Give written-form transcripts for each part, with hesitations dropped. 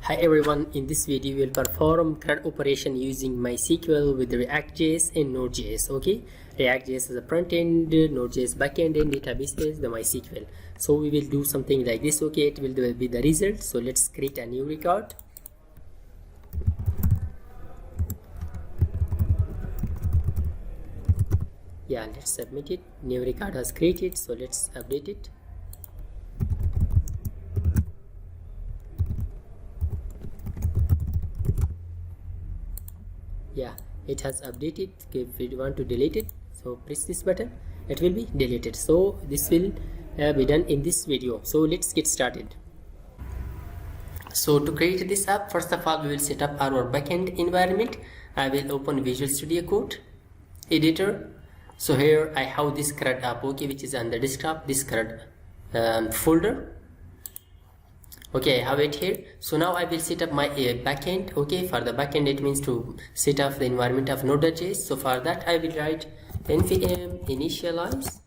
Hi everyone, in this video we will perform CRUD operation using MySQL with ReactJS and Node.js. Okay, ReactJS is a front end, Node.js backend, and database is the MySQL. So we will do something like this. Okay, it will be the result. So let's create a new record. Yeah, let's submit it. New record has created, so let's update it. Yeah, it has updated. If you want to delete it, so press this button, it will be deleted. So this will be done in this video. So let's get started. So to create this app, first of all we will set up our backend environment. I will open Visual Studio Code editor. So here I have this CRUD app, okay, which is on the desktop, this CRUD folder. Okay, I have it here. So now I will set up my backend. Okay, for the backend it means to set up the environment of Node.js. So for that I will write npm initialize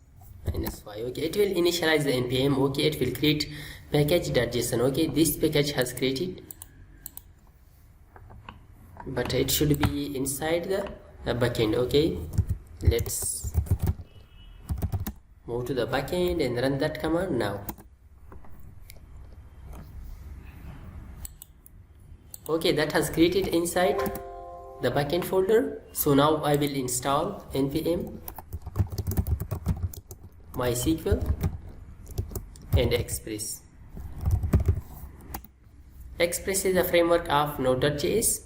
-y. Okay, it will initialize the npm. Okay, it will create package.json. Okay, this package has created, but it should be inside the backend. Okay, let's move to the backend and run that command now. Okay, that has created inside the backend folder. So now I will install npm MySQL and Express. Express is a framework of Node.js,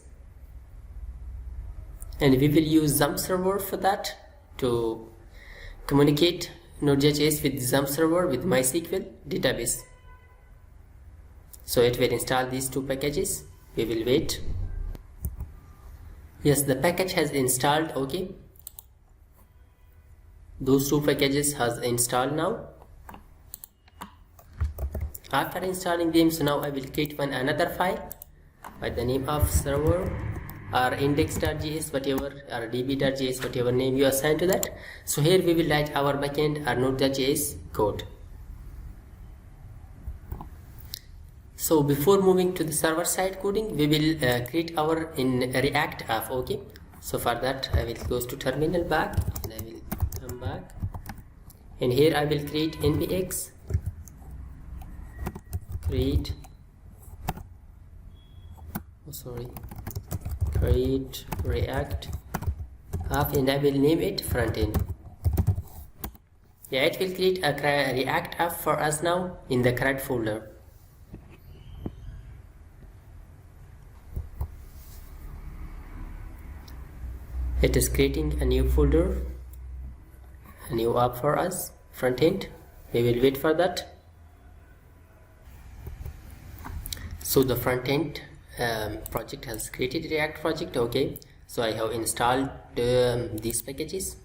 and we will use Xampp server for that to communicate Node.js with Xampp server with MySQL database. So it will install these two packages. We will wait. Yes, the package has installed. Okay, those two packages has installed now. After installing them, so now I will create another file by the name of server or index.js, whatever, or db.js, whatever name you assign to that. So here we will write our backend or Node.js code. So before moving to the server side coding, we will create our in React app. Okay, so for that I will go to terminal back and I will come back, and here I will create npx create React app, and I will name it Frontend. Yeah, it will create a React app for us now in the CRUD folder. It is creating a new folder, a new app for us, Frontend. We will wait for that. So the Frontend project has created React project. Okay, so I have installed these packages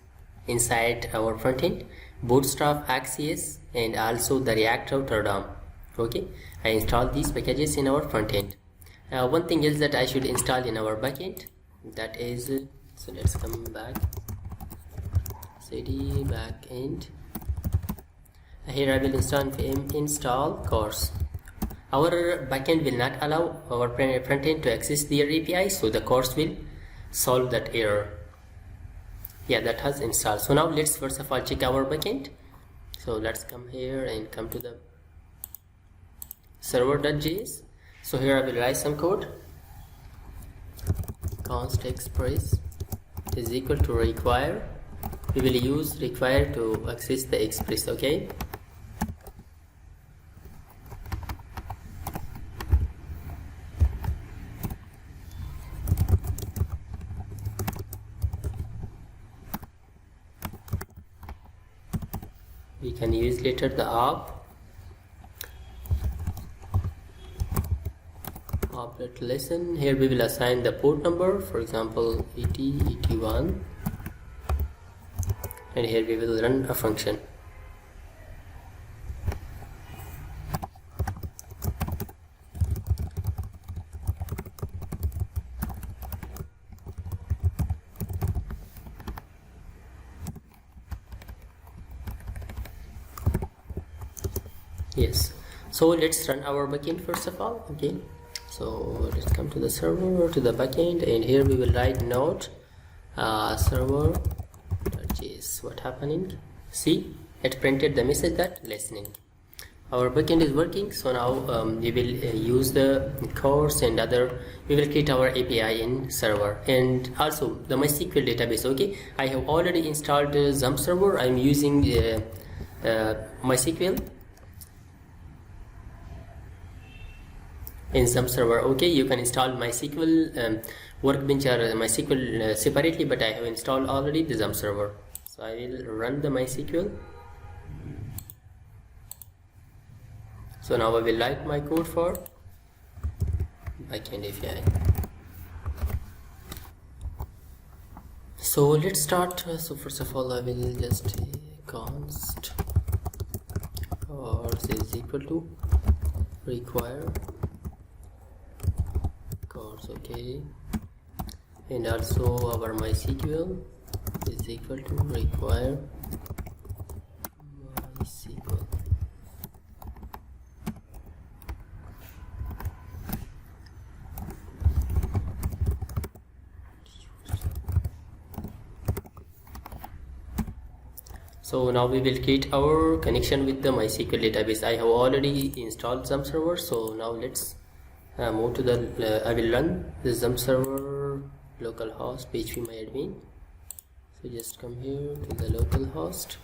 inside our Frontend, Bootstrap, Xampp, and also the React router DOM. Okay, I installed these packages in our Frontend. One thing else that I should install in our backend, that is so let's come back, cd backend. Here I will install course. Our backend will not allow our frontend to access their API, so the course will solve that error. Yeah, that has installed. So now let's first of all check our backend. So let's come here and come to the server.js. So here I will write some code. Const express is equal to require. We will use require to access the express. Okay, we can use later the applet lesson. Here we will assign the port number, for example 8081, and here we will run a function. Yes, so let's run our backend first of all. Okay, So let's come to the server, to the backend, and here we will write node server.js. What happening? See, it printed the message that listening. Our backend is working. So now we will use the course and other. We will create our API in server and also the MySQL database. Okay, I have already installed the Xampp server. I'm using MySQL in Xampp server. Okay, you can install MySQL Workbench or MySQL separately, but I have installed already the Xampp server. So I will run the MySQL. So now I will write my code for backend API. So let's start. So first of all, I will just const course is equal to require course. Okay, and also our MySQL is equal to require MySQL. So now we will create our connection with the MySQL database. I have already installed Xampp server. So now let's move to the I will run the Xampp server localhost phpMyAdmin. So just come here to the localhost.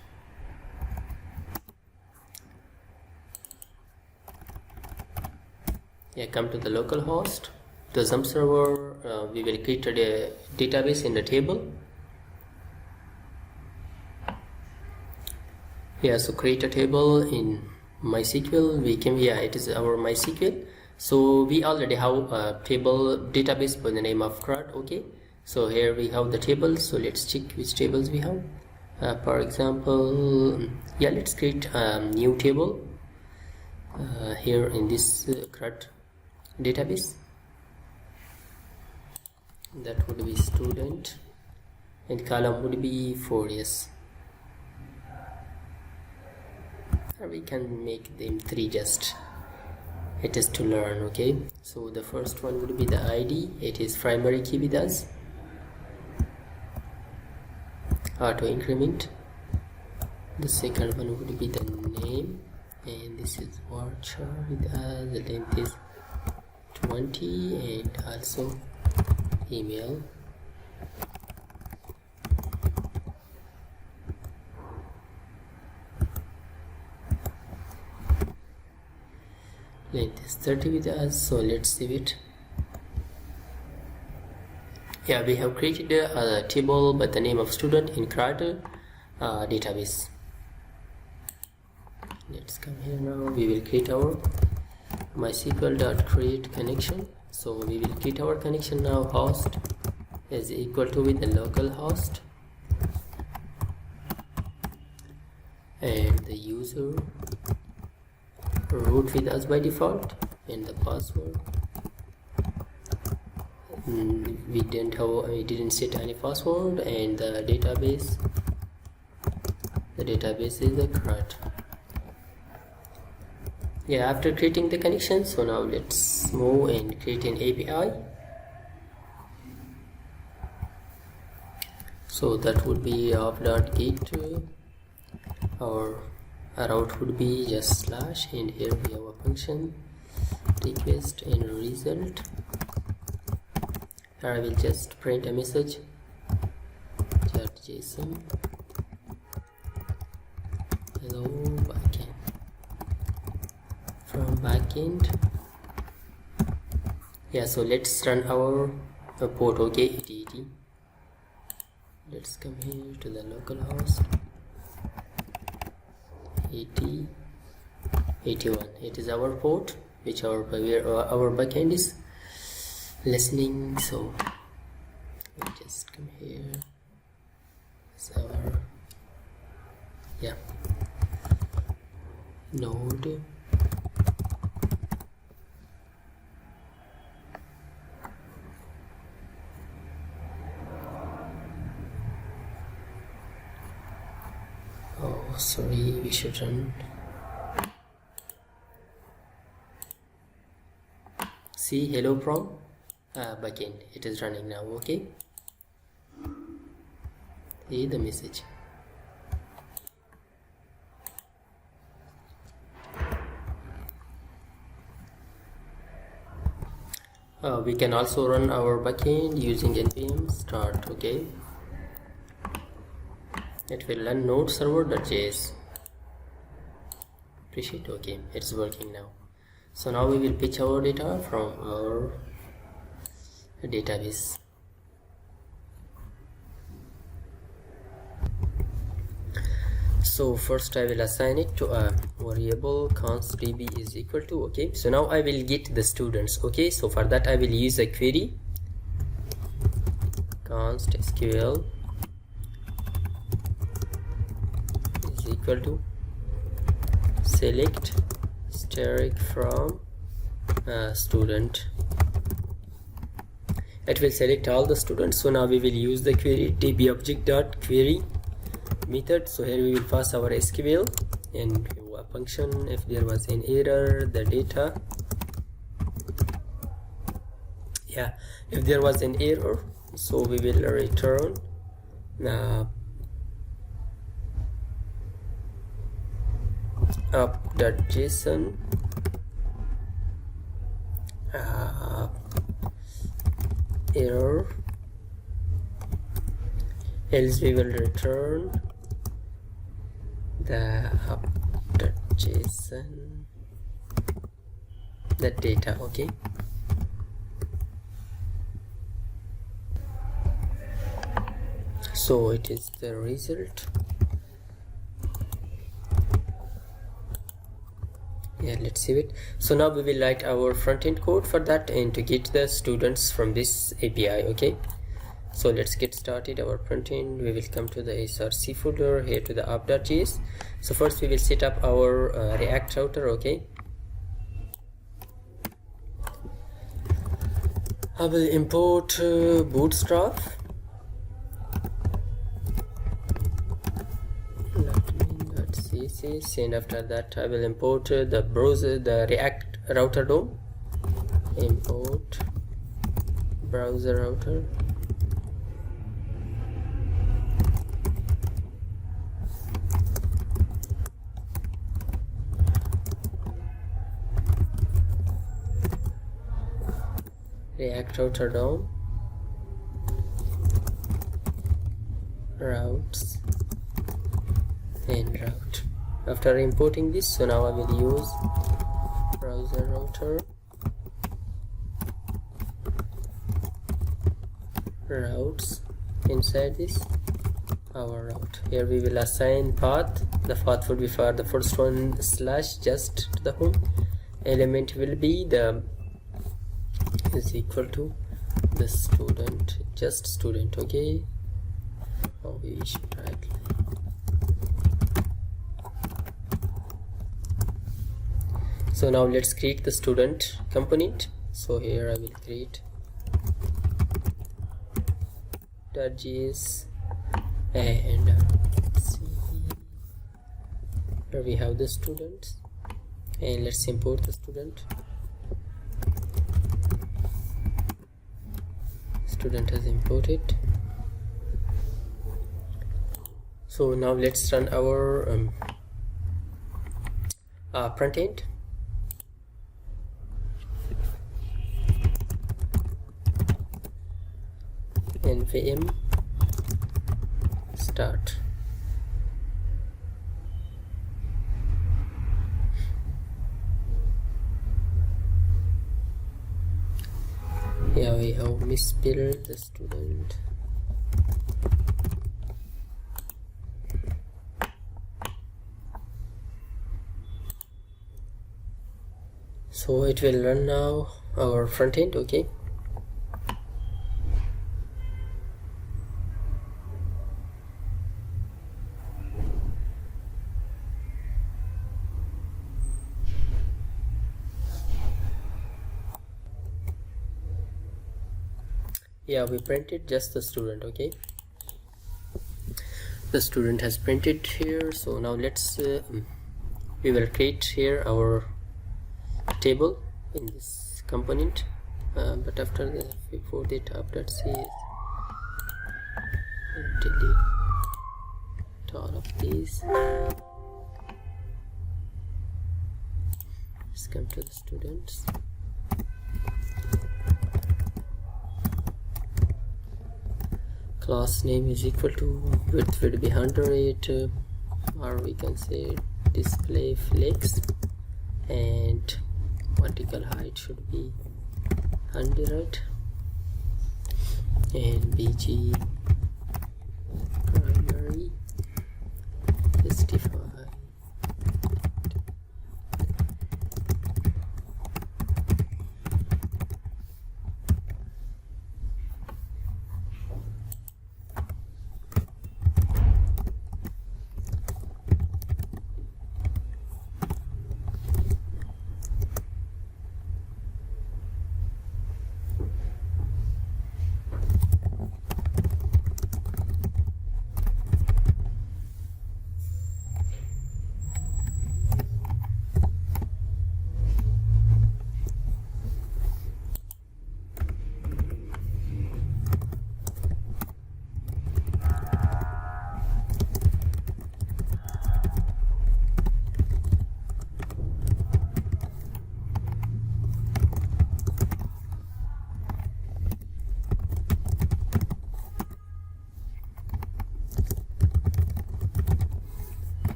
Yeah, come to the localhost. The Xampp server, we will create a database in the table. Yeah, so create a table in MySQL. We can, yeah, it is our MySQL. So we already have a table database by the name of CRUD. Okay, so here we have the table. So let's check which tables we have. For example, yeah, let's create a new table here in this CRUD database. That would be student and column would be 4. Yes, we can make them 3, just it is to learn. Okay, so the first one would be the ID. It is primary key with us, auto increment. The second one would be the name, and this is varchar with us. The length is 20, and also email. Length is 30 with us. So let's save it. Yeah, we have created a table by the name of student in CRUD database. Let's come here now. We will create our MySQL.create connection. So we will create our connection now. Host is equal to with the local host, and the user root with us by default, and the password we didn't set any password, and the database is the CRUD. Yeah, after creating the connection, so now let's move and create an API. So that would be of.get, or a route would be just slash, and here we have a function request and result. Here I will just print a message .json hello backend from backend. Yeah, so let's run our port. Okay, 8080. Let's come here to the localhost 8081. It is our port which our backend is listening. So we'll just come here. It's our node. Oh, sorry, we should run see hello from backend. It is running now. Okay, see the message. We can also run our backend using npm start. Okay, it will run node server.js. Appreciate. Okay, it's working now. So now we will fetch our data from our database. So first I will assign it to a variable const db is equal to. Okay, so now I will get the students. Okay, so for that I will use a query const sql is equal to select steric from student. It will select all the students. So now we will use the query dbObject.query method. So here we will pass our SQL and a function. If there was an error, the data, if there was an error, so we will return up.json error, else we will return the up.json the data. Okay, so it is the result. Let's save it. So now we will write our front-end code for that and to get the students from this API. Okay, so let's get started. Our front-end, we will come to the src folder, here to the app.js. So first we will set up our React router. Okay, I will import Bootstrap. And after that I will import the browser, the React router DOM. Import browser router. React router DOM. Routes and route. After importing this, so now I will use browser router routes. Inside this, our route, here we will assign path. The path would be for the first one slash just to the home. Element will be the is equal to the student, just student. Okay, we should write. So now let's create the student component. So here I will create .js and here we have the students, and let's import the student. Student has imported. So now let's run our front end. npm start. Here we have misspelled the student. So it will run now our front end. Okay, we printed just the student. Okay, the student has printed here. So now let's we will create here our table in this component. but after the before that update delete all of these. Let's come to the students. Class name is equal to width will be 100, or we can say display flex, and vertical height should be 100, and bg primary 65.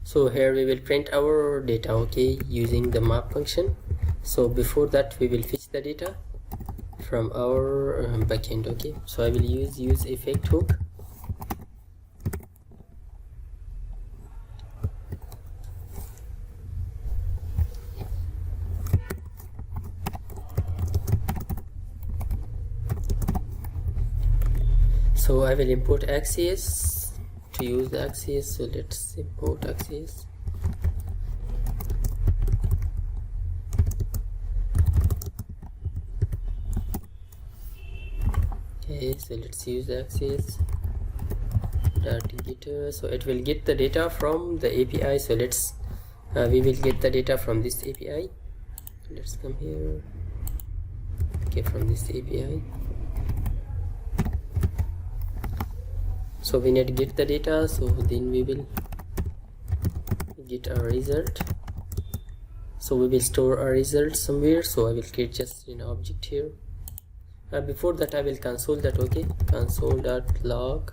So here we will print our data, okay, using the map function. So before that we will fetch the data from our backend, okay. So I will use effect hook. So I will import XCS to use the XCS. So let's import XCS. Okay, so let's use the XCS data getter. So it will get the data from the API. So let's we will get the data from this API. Let's come here. Okay, from this API. So we need to get the data, so then we will get a result. So we will store a result somewhere. So I will create just an object here. Before that I will console that, okay, console.log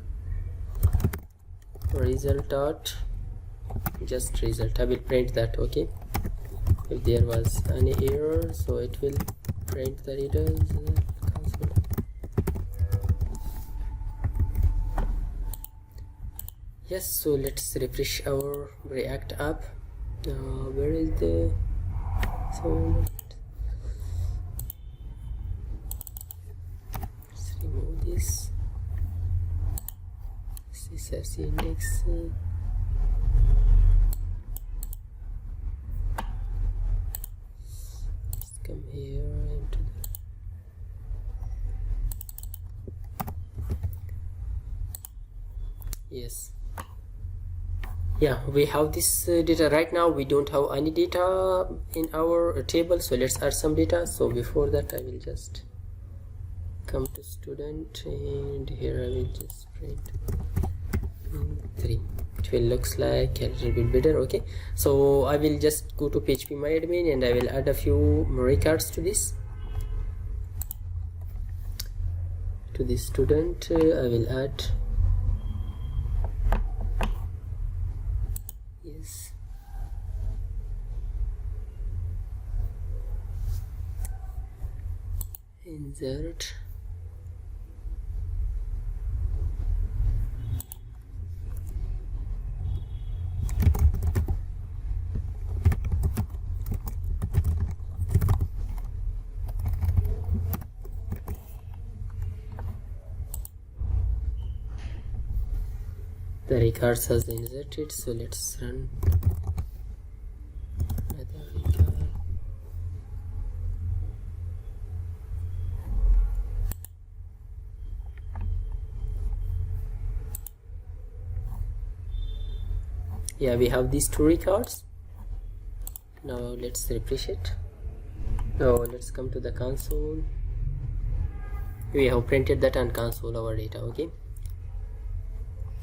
result dot just result. I will print that, okay. If there was any error, so it will print the results. Yes, so let's refresh our React app. Where is the let's remove this CSS index. Let's come here into yes. Yeah, we have this data. Right now we don't have any data in our table, so let's add some data. So before that I will just come to student, and here I will just print 3. It will looks like a little bit better, okay. So I will just go to phpMyAdmin and I will add a few records to this student. I will add insert the records has inserted. So let's run another record. Yeah, we have these two records. Now let's refresh it. Now let's come to the console. We have printed that on console our data. Okay,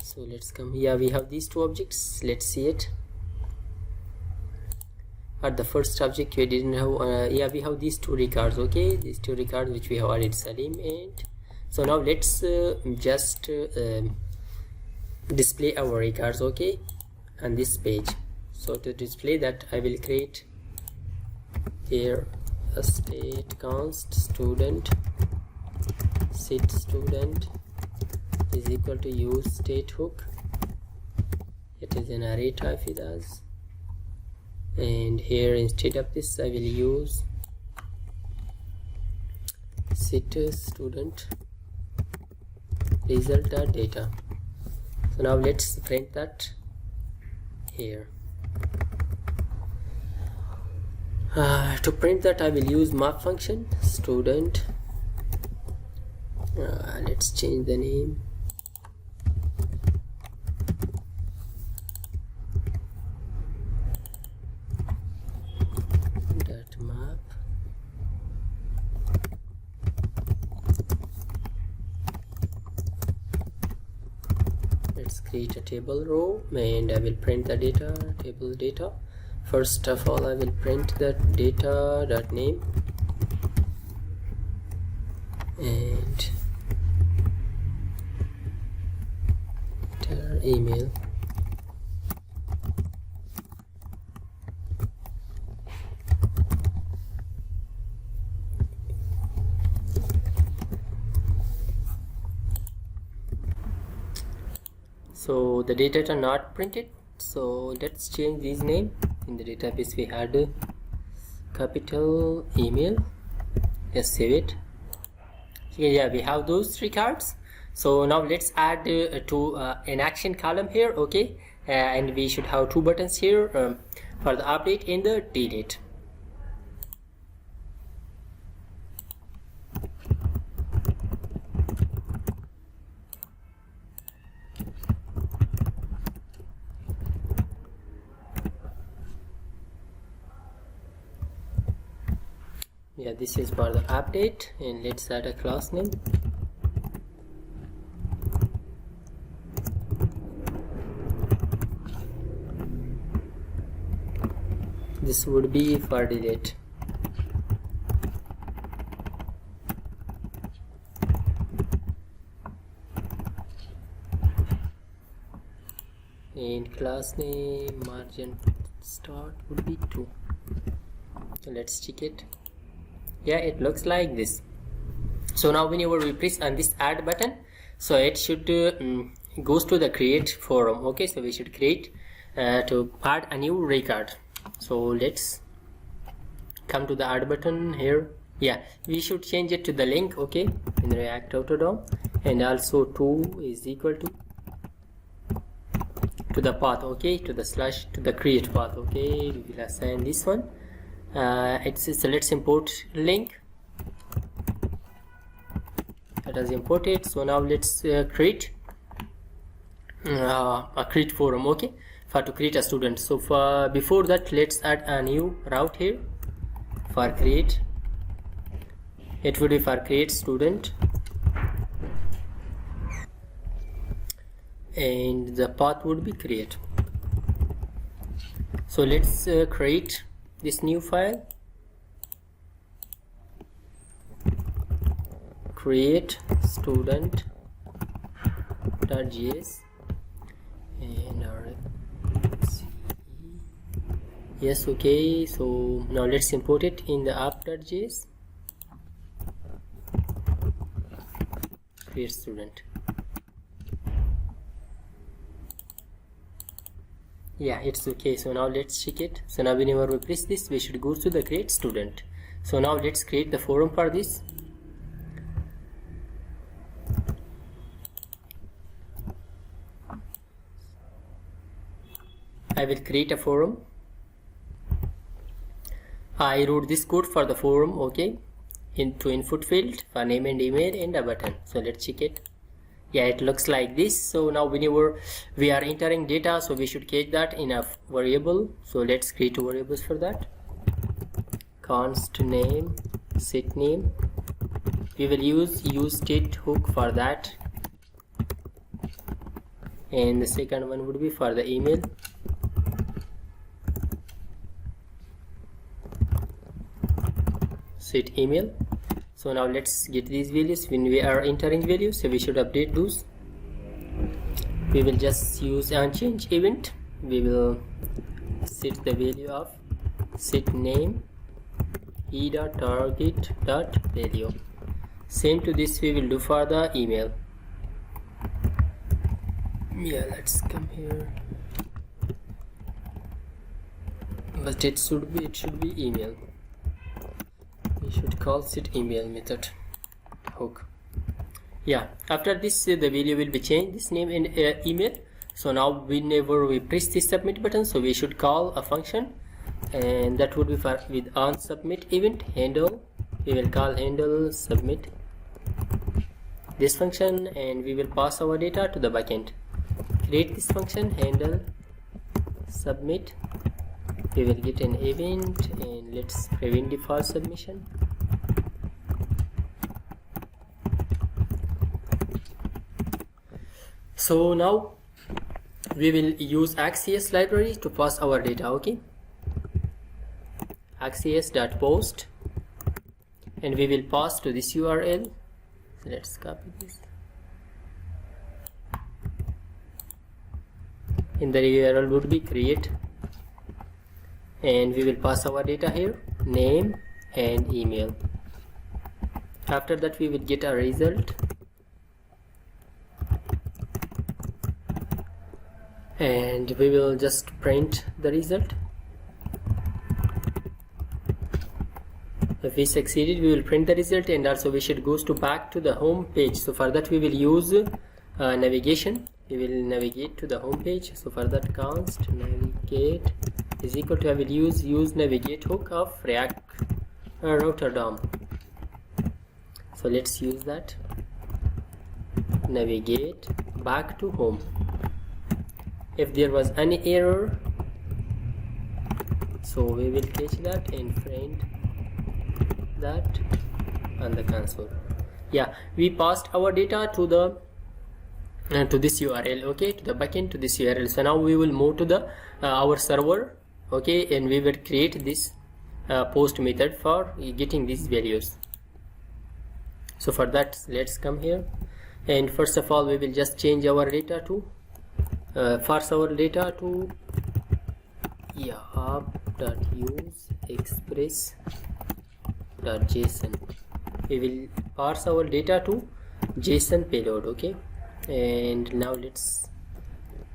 so let's come here. We have these two objects. Let's see it. At the first object we didn't have yeah, we have these two records. Okay, these two records which we have added Salim. And so now let's just display our records, okay, on this page. So to display that, I will create here a state const student sit student is equal to use state hook. It is an array type with us, and here instead of this I will use sit student result.data. So now let's print that here. To print that, I will use map function student. Let's change the name. That map. Let's create a table row, and I will print the data, table data. First of all, I will print that data.name and email. So the data are not printed, so let's change this name. In the database we had capital email. Just save it. Yeah, we have those records. So now let's add an action column here, okay, and we should have two buttons here for the update and the delete. Yeah, this is for the update, and let's add a class name. This would be for delete. And class name margin start would be 2. So let's check it. Yeah, it looks like this. So now whenever we press on this add button, so it should goes to the create forum. Okay, so we should create to add a new record. So let's come to the add button here. Yeah, we should change it to the link, okay, in React Autodom, and also 2 is equal to the path, okay, to the slash to the create path. Okay, we will assign this one. So let's import link. That is imported. So now let's create a create forum, okay, for to create a student. So for before that, let's add a new route here for create. It would be for create student, and the path would be create. So let's create this new file, create student.js, and yes, okay. So now let's import it in the app.js. Create student. Yeah, it's okay. So now let's check it. So now whenever we press this, we should go to the create student. So now let's create the forum for this. I will create a forum. I wrote this code for the forum, okay, into input field for name and email and a button. So let's check it. Yeah, it looks like this. So now whenever we are entering data, so we should catch that in a variable. So let's create two variables for that. Const name, set name. We will use state hook for that, and the second one would be for the email. Set email. So now let's get these values. When we are entering values, so we should update those. We will just use unchange event. We will set the value of set name e.target.value. Same to this we will do for the email. Yeah, let's come here. But it should be email. We should call set email method hook. Yeah, after this the value will be changed, this name and email. So now whenever we press the submit button, so we should call a function, and that would be for with on submit event handle. We will call handle submit this function, and we will pass our data to the backend. Create this function handle submit. We will get an event, and let's prevent the false submission. So now we will use XCS library to pass our data, okay? XCS.post, and we will pass to this URL. So let's copy this. In the URL would be create, and we will pass our data here, name and email. After that we will get a result, and we will just print the result. If we succeeded, we will print the result, and also we should go back to the home page. So for that we will use navigation. We will navigate to the home page. So for that const navigate is equal to, I will use navigate hook of React Rotterdam. So let's use that. Navigate back to home. If there was any error, so we will catch that and print that on the console. Yeah, we passed our data to the to this URL, okay, to the backend, to this URL. So now we will move to the our server, okay, and we will create this post method for getting these values. So for that, let's come here, and first of all we will just change our data to parse our data to app.use express.json. We will parse our data to JSON payload, okay, and now let's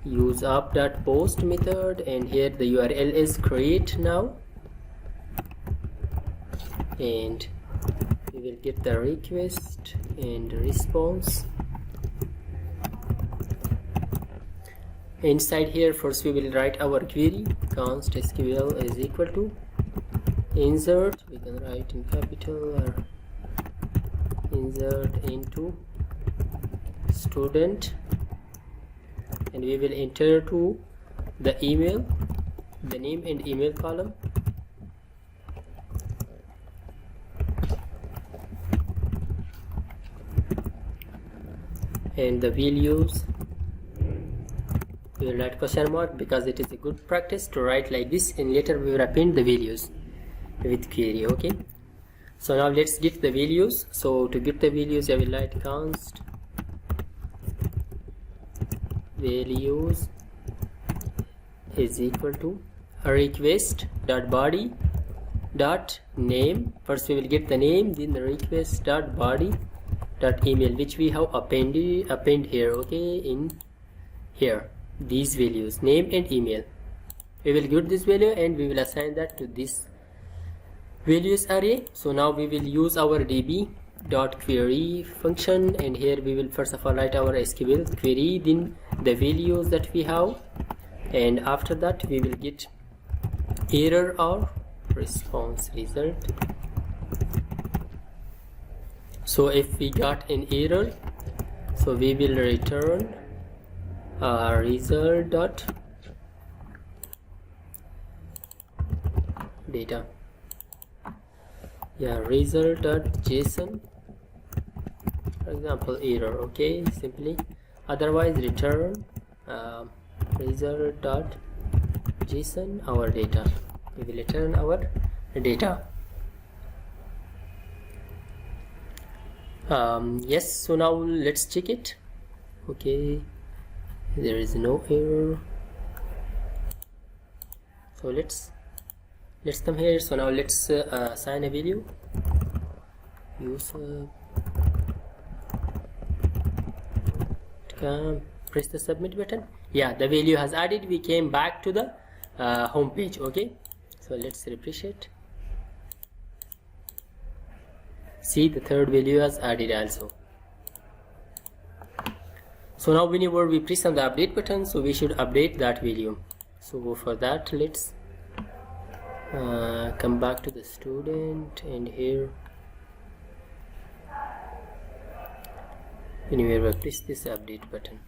use app.post method, and here the URL is create now, and we will get the request and response. Inside here, first we will write our query. Const SQL is equal to insert, we can write in capital, or insert into student, and we will enter to the email, the name and email column, and the values we will write question mark, because it is a good practice to write like this, and later we will append the values with query, okay. So now let's get the values. So to get the values, I will write const values is equal to request.body.name. First we will get the name, then the request.body.email, which we have append here, okay, in here, these values, name and email. We will get this value and we will assign that to this values array. So now we will use our db.query function, and here we will first of all write our SQL query, then the values that we have, and after that we will get error or response result. So if we got an error, so we will return result dot data, result.json, for example, error. Okay, simply. Otherwise return result.json, our data. We will return our data. Yes, so now let's check it. Okay, there is no error. So let's come here. So now let's assign a value. User, press the submit button. Yeah, the value has added. We came back to the home page. Okay, so let's refresh it. See, the third value has added also. So now whenever we press on the update button, so we should update that value. So for that, let's come back to the student, and here whenever we press this update button,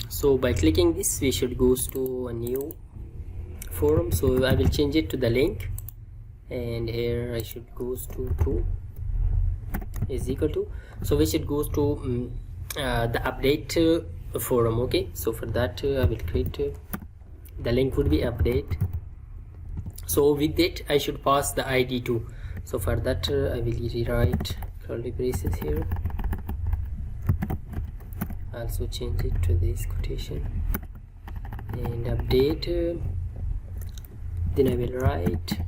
so by clicking this we should go to a new forum. So I will change it to the link, and here I should go to is equal to, so we should go to the update forum. Okay, so for that I will create the link would be update. So with that I should pass the ID too. So for that I will rewrite curly braces here, also change it to this quotation, and update, then I will write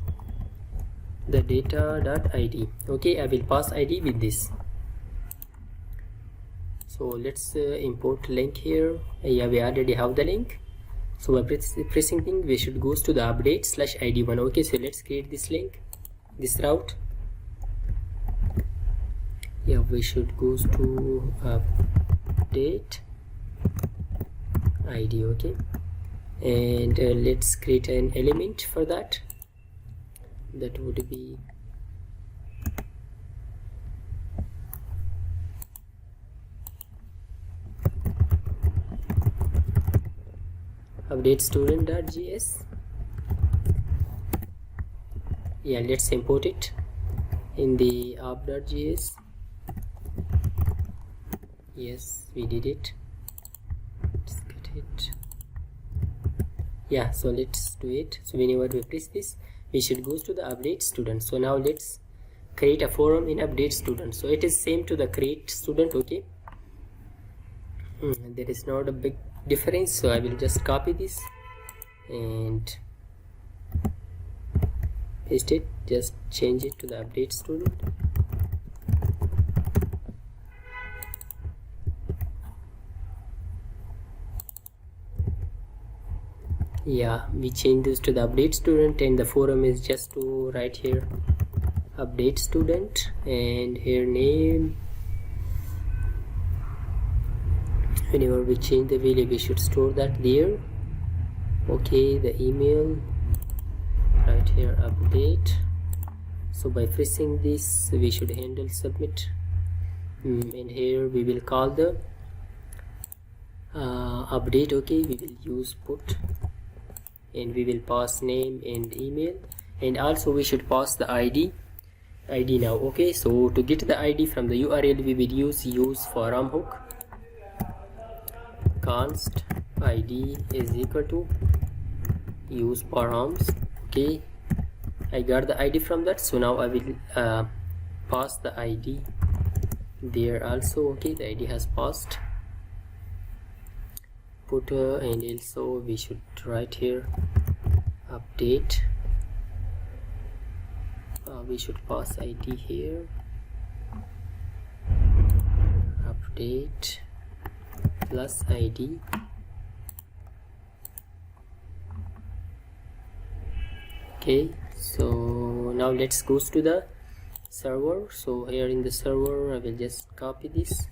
the data.id. Okay, I will pass ID with this. So let's import link here. Yeah, we already have the link. So by pressing thing, we should go to the update /id1. Okay, so let's create this link, this route. Yeah, we should go to update id. Okay, and let's create an element for that. That would be update student.js. Yeah, let's import it in the app.js. Yes, we did it. Let's get it. Yeah, so let's do it. So whenever we press this, we should go to the update student. So now let's create a forum in update student. So it is same to the create student. Okay, there is not a big difference. So I will just copy this and paste it, just change it to the update student. Yeah, we change this to the update student, and the forum is just to write here update student, and here name. Whenever we change the value, we should store that there. Okay, the email right here, update. So by pressing this, we should handle submit, and here we will call the update. Okay, we will use put, and we will pass name and email, and also we should pass the ID now. Okay, so to get the ID from the URL, we will use forum hook. Const ID is equal to use forums. Okay, I got the ID from that, so now I will pass the ID there also. Okay, the ID has passed. Put and also we should write here update. We should pass ID here, update plus ID. Okay, so now let's go to the server. So here in the server I will just copy this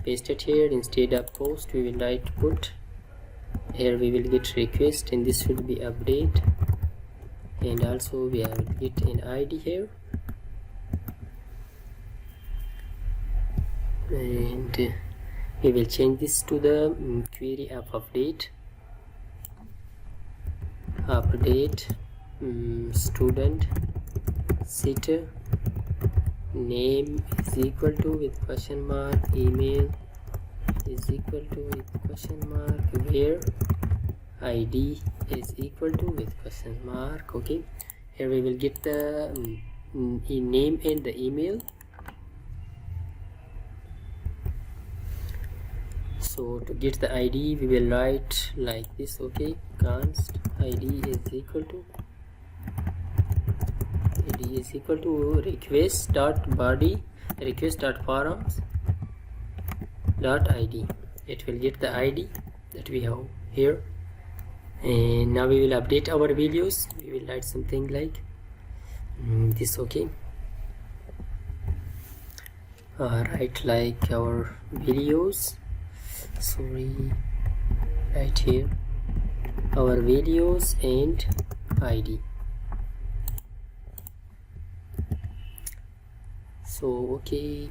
paste it here. Instead of post we will write put. Here we will get request, and this should be update, and also we will get an ID here, and we will change this to the query of update student setter name is equal to with question mark, email is equal to with question mark, where ID is equal to with question mark. Okay, here we will get the name and the email. So to get the ID we will write like this. Okay, const ID is equal to request dot body request dot forums dot ID. It will get the ID that we have here. And now we will update our videos. We will write something like this. Okay, write like our videos, sorry, right here our videos and ID. So okay,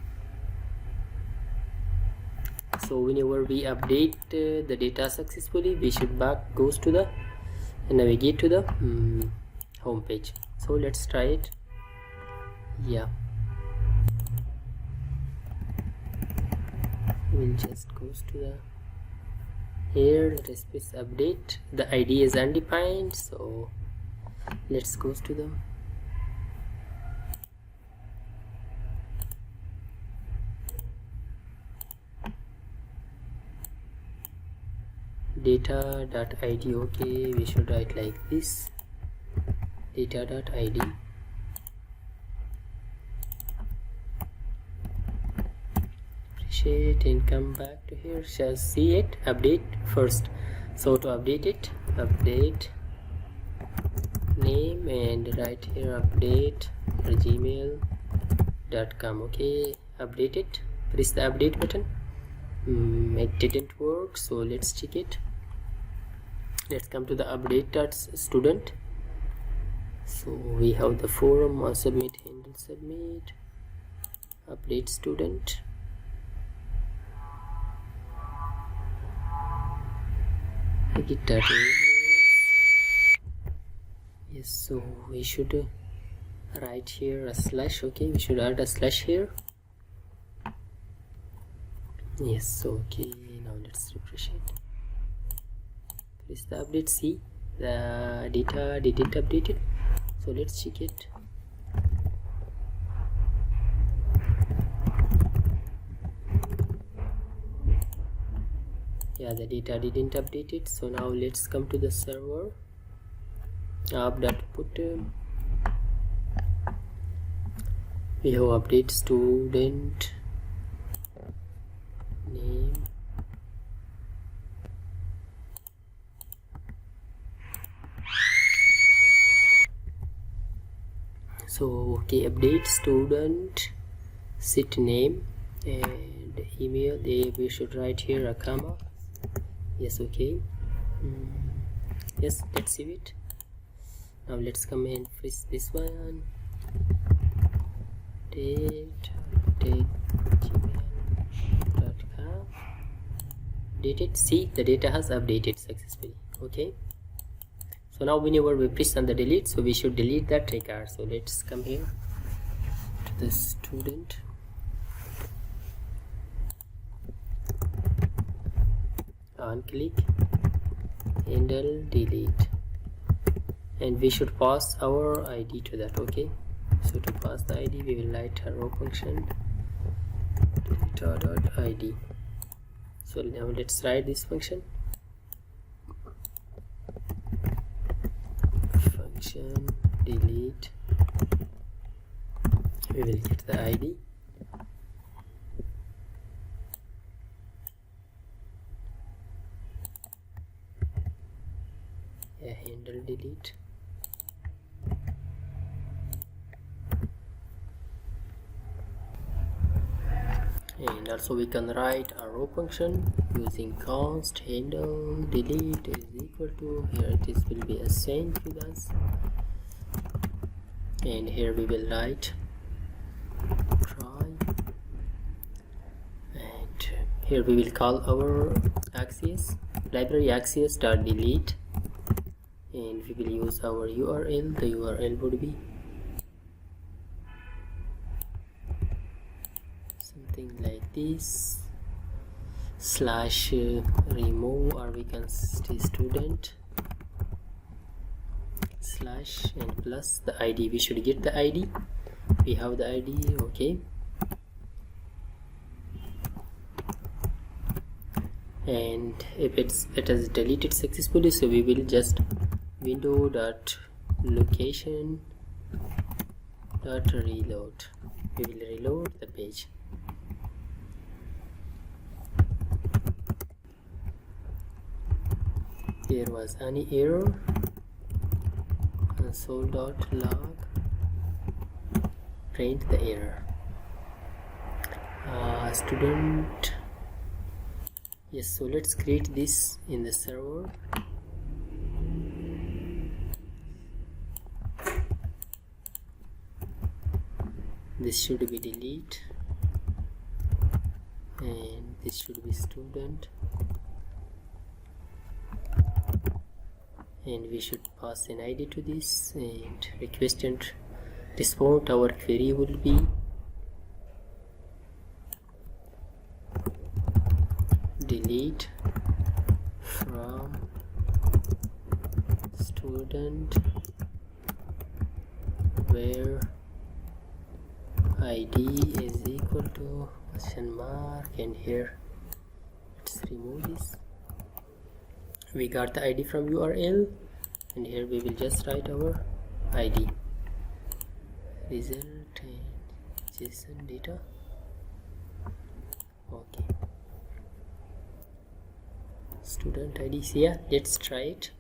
so whenever we update the data successfully, we should goes to the navigate to the home page. So let's try it. Yeah, we'll just goes to the here, let us press update. The ID is undefined, so let's goes to the data.id. okay, we should write like this, data.id. Appreciate and come back to here, shall see it, update first. So to update it, update name and write here update gmail.com. okay, update it, press the update button. It didn't work, so let's check it. Let's come to the update.student. So we have the forum submit handle submit update student. Get that. Yes, so we should write here a slash. Okay, we should add a slash here. Yes, okay, now let's refresh it. Press the update. See, the data didn't update it, so let's check it. Yeah, the data didn't update it. So now let's come to the server app.put. We have update student name. So okay, update student set name and email. We should write here a comma. Yes, okay. Yes, let's save it. Now let's come and press this one. gmail.com. Did it? See, the data has updated successfully. Okay, so now whenever we press on the delete, so we should delete that record. So let's come here to the student. On click handle delete, and we should pass our ID to that. Okay, so to pass the ID we will write a row function data.id. So now let's write this function delete. We will get the ID. Handle delete. And and also we can write a row function using const handle delete is equal to, here it is will be assigned with us, and here we will write try, and here we will call our Axios library Axios.delete, and we will use our URL. The URL would be something like this, slash remove, or we can say student slash and plus the ID. We should get the ID. We have the ID. Okay, and if it has deleted successfully, so we will just window.location reload. We will reload the page. There was any error, console.log print the error. Student, yes, so let's create this in the server. This should be delete, and this should be student, and we should pass an ID to this, and request and response. Our query will be delete from student where ID is equal to question mark, and here let's remove this. We got the ID from URL, and here we will just write our ID result and JSON data. Okay, student ID. So yeah, let's try it.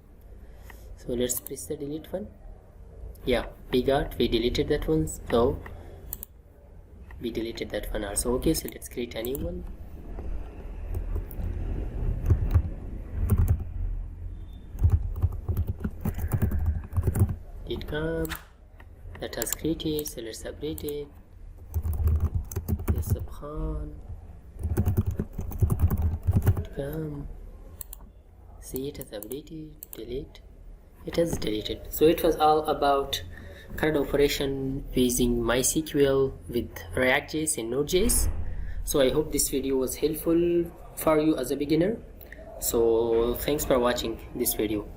So let's press the delete one. Yeah, we deleted that one, so we deleted that one also. Okay, so let's create a new one. It come that has created, so let's update it. Yes, upon it come, see, it has updated, delete, it has deleted. So it was all about CRUD operation using MySQL with ReactJS and Node.js. So I hope this video was helpful for you as a beginner. So thanks for watching this video.